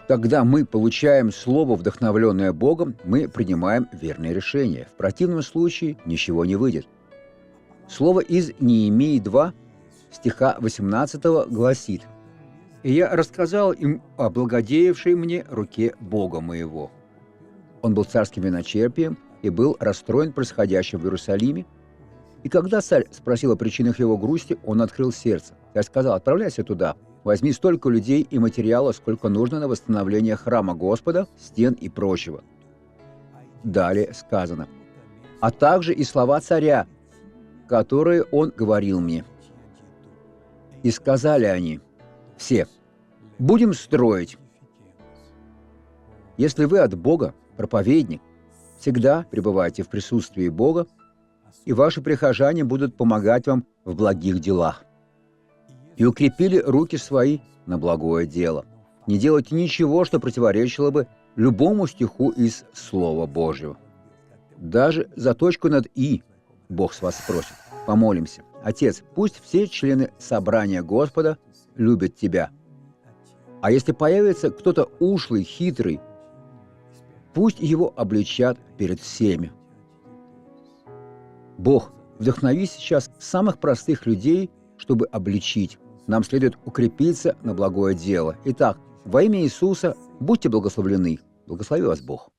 Когда мы получаем слово, вдохновленное Богом, мы принимаем верное решение. В противном случае ничего не выйдет. Слово из Неемии 2, стиха 18 гласит: «И я рассказал им о благодеявшей мне руке Бога моего». Он был царским виночерпием и был расстроен происходящим в Иерусалиме. И когда царь спросил о причинах его грусти, он открыл сердце. Я сказал: «Отправляйся туда, возьми столько людей и материала, сколько нужно на восстановление храма Господа, стен и прочего». Далее сказано: «А также и слова царя, которые он говорил мне. И сказали они все: будем строить». Если вы от Бога, проповедник, всегда пребывайте в присутствии Бога, и ваши прихожане будут помогать вам в благих делах. И укрепили руки свои на благое дело. Не делайте ничего, что противоречило бы любому стиху из Слова Божьего. Даже за точку над «и» Бог с вас спросит. Помолимся. Отец, пусть все члены собрания Господа любят Тебя. А если появится кто-то ушлый, хитрый, пусть его обличат перед всеми. Бог, вдохнови сейчас самых простых людей, чтобы обличить. Нам следует укрепиться на благое дело. Итак, во имя Иисуса будьте благословлены. Благослови вас Бог.